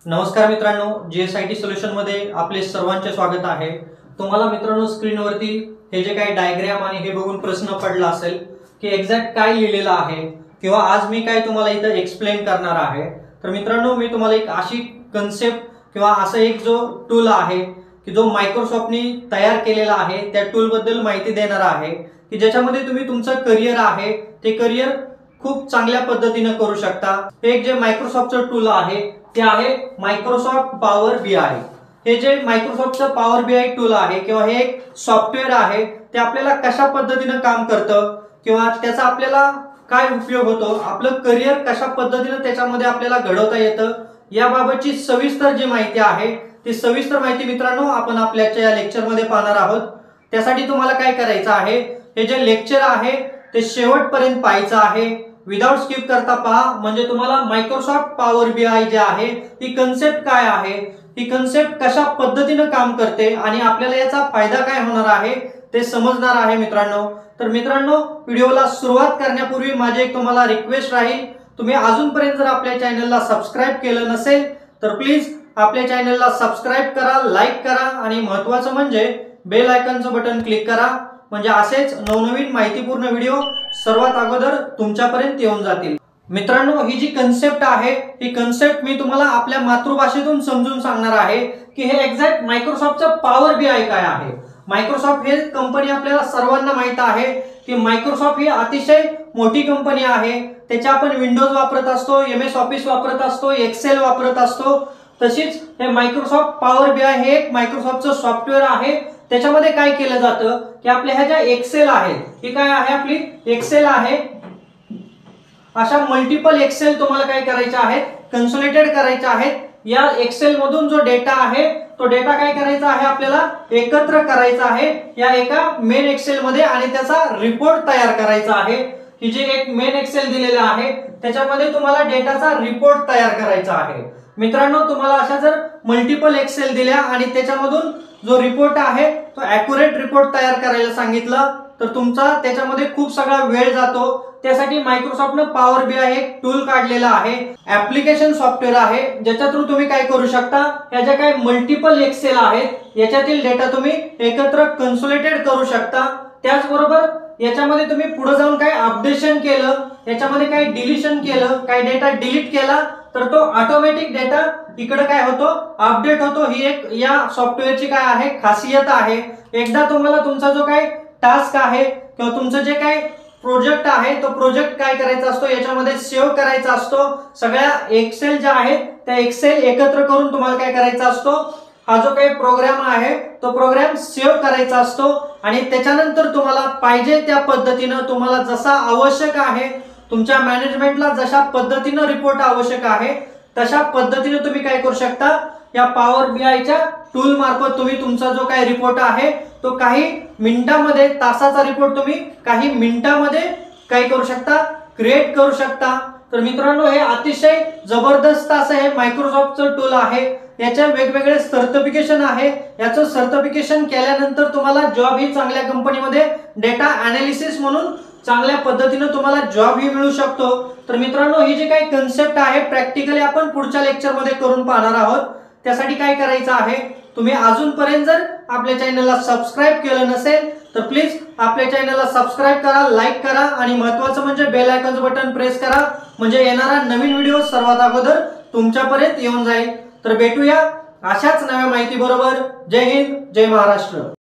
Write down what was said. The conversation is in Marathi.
नमस्कार मित्रांनो, जीएसआयटी सोल्युशन मध्ये आपले सर्वांचे स्वागत आहे। तुम्हाला मित्रांनो स्क्रीनवरती हे जे काही डायग्राम आणि हे बघून प्रश्न पडला असेल की एक्झॅक्ट काय लिहिलेलं आहे किंवा आज मी काय तुम्हाला इथं एक्सप्लेन करणार आहे। तर मित्रांनो, मी तुम्हाला एक अशी कन्सेप्ट किंवा असं एक जो टूल आहे की जो मायक्रोसॉफ्टने तयार केलेला आहे त्या टूल बद्दल माहिती देणार आहे की ज्याच्यामध्ये तुम्ही तुमचं करियर आहे ते करियर खूप चांगल्या पद्धतीने करू शकता। एक जे मायक्रोसॉफ्टचं टूल आहे ते आहे मायक्रोसॉफ्ट पॉवर बीआय। हे जे मायक्रोसॉफ्टचं पॉवर बीआय टूल आहे किंवा हे एक सॉफ्टवेअर आहे ते आपल्याला कशा पद्धतीने काम करतं किंवा त्याचा आपल्याला काय उपयोग होतो, आपलं करियर कशा पद्धतीने त्याच्यामध्ये आपल्याला घडवता येतं याबाबतची सविस्तर जी माहिती आहे ती सविस्तर माहिती मित्रांनो आपण आपल्याच्या या लेक्चर मध्ये पाहणार आहोत। त्यासाठी तुम्हाला काय करायचं आहे, हे जे लेक्चर आहे ते शेवटपर्यंत पाहायचं आहे, विदाउट स्किप करता पहा, म्हणजे तुम्हाला मायक्रोसॉफ्ट पॉवर बीआय जे आहे ही कन्सेप्ट काय आहे, ही कन्सेप्ट कशा पद्धतीने काम करते आणि आपल्याला याचा फायदा काय होणार आहे ते समजणार आहे मित्रांनो। तर मित्रांनो, व्हिडिओला सुरुवात करण्यापूर्वी माझी एक तुम्हाला रिक्वेस्ट राहील, तुम्ही अजूनपर्यंत जर आपल्या चॅनलला सबस्क्राइब केलं नसेल तर प्लीज आपल्या चॅनलला सबस्क्राइब करा, लाईक करा आणि महत्त्वाचं म्हणजे बेल आयकॉनचं बटन क्लिक करा, म्हणजे असेच नवनवीन माहितीपूर्ण व्हिडिओ सर्वात अगोदर तुमच्यापर्यंत येऊन जातील। मित्रांनो, ही जी कन्सेप्ट आहे ही कन्सेप्ट मी तुम्हाला आपल्या मातृभाषेतून समजून सांगणार आहे की हे एक्झॅक्ट मायक्रोसॉफ्टचं पॉवर बीआय काय आहे। मायक्रोसॉफ्ट हे कंपनी आपल्याला सर्वांना माहित आहे की मायक्रोसॉफ्ट ही अतिशय मोठी कंपनी आहे। त्याच्या आपण विंडोज वापरत असतो, एमएस ऑफिस वापरत असतो, एक्सेल वापरत असतो। तशीच हे मायक्रोसॉफ्ट पॉवर बीआय हे एक मायक्रोसॉफ्टचं सॉफ्टवेअर आहे। त्याच्यामध्ये काय केलं जातं की आपल्या ह्या ज्या एक्सेल आहेत, ही काय आहे आपली एक्सेल आहे, अशा मल्टिपल एक्सेल तुम्हाला काय करायचे आहेत, कन्सोलिडेटेड करायचे आहेत। या एक्सेल मधून जो डेटा आहे तो डेटा काय करायचा आहे, आपल्याला एकत्र करायचा आहे या एका मेन एक्सेल मध्ये आणि त्याचा रिपोर्ट तयार करायचा आहे। ही जे एक मेन एक्सेल दिलेला आहे त्याच्यामध्ये तुम्हाला डेटाचा रिपोर्ट तयार करायचा आहे। मित्रांनो, तुम्हाला अशा जर मल्टिपल एक्सेल दिल्या आणि त्याच्यामधून जो रिपोर्ट आहे तो ॲक्युरेट रिपोर्ट तयार करायला सांगितलं तर तुमचा त्याच्यामध्ये खूप सगळा वेळ जातो। त्यासाठी मायक्रोसॉफ्टने पॉवर बीआय एक टूल काढलेला आहे, ऍप्लिकेशन सॉफ्टवेअर आहे, ज्याच्यातून तुम्ही काय करू शकता, ह्या ज्या काही मल्टिपल एक्सेल आहेत याच्यातील डेटा तुम्ही एकत्र कन्सोलिडेटेड करू शकता। त्याचबरोबर याच्यामध्ये तुम्ही पुढे जाऊन काय अपडेशन केलं, याच्यामध्ये काय डिलीशन केलं, काय डेटा डिलीट केला तर तो ऑटोमॅटिक डेटा इकडे काय होतो, अपडेट होतो। ही एक या सॉफ्टवेअरची काय आहे खासियत आहे। एकदा तुम्हाला तुमचा जो काय टास्क आहे किंवा तुमचं जे काय प्रोजेक्ट आहे तो प्रोजेक्ट काय करायचा असतो, याच्यामध्ये सेव्ह करायचा असतो। सगळ्या एक्सेल ज्या आहेत त्या एक्सेल एकत्र करून तुम्हाला काय करायचा असतो, हा जो काही प्रोग्राम आहे तो प्रोग्राम सेव्ह करायचा असतो आणि त्याच्यानंतर तुम्हाला पाहिजे त्या पद्धतीने तुम्हाला जसा आवश्यक आहे, तुमच्या मॅनेजमेंटला जशा पद्धतीने रिपोर्ट आवश्यक आहे तशा पद्धतीने तुम्ही काय करू शकता, या पॉवर बीआयच्या टूल मार्फत तुम्ही तुमचा जो काही रिपोर्ट आहे तो काही मिनिटांमध्ये, तासाचा रिपोर्ट तुम्ही काही मिनिटांमध्ये काय करू शकता, क्रिएट करू शकता। तर मित्रांनो, हे अतिशय जबरदस्त असं हे मायक्रोसॉफ्टचं टूल आहे। याचे वेगवेगळे सर्टिफिकेशन आहे, याचं सर्टिफिकेशन केल्यानंतर तुम्हाला जॉब ही चांगल्या कंपनीमध्ये डेटा अनालिसिस म्हणून चांगल्या पद्धतीने तुम्हाला जॉब ही मिळू शकतो। तर मित्रांनो, ही जी काही कन्सेप्ट आहे प्रॅक्टिकली आपण पुढच्या लेक्चर मध्ये करून पाहणार आहोत। त्यासाठी काय करायचं आहे, तुम्ही अजूनपर्यंत जर आपल्या चॅनलला सबस्क्राइब केलं नसेल तर प्लीज आपल्या चॅनलला सबस्क्राइब करा, लाईक करा आणि महत्त्वाचं म्हणजे बेल आयकॉनचं बटन प्रेस करा, म्हणजे येणारा नवीन व्हिडिओ सर्वात अगोदर तुमच्यापर्यंत येऊन जाईल। तर भेटूया अशाच नव्या माहिती बरोबर। जय हिंद, जय महाराष्ट्र।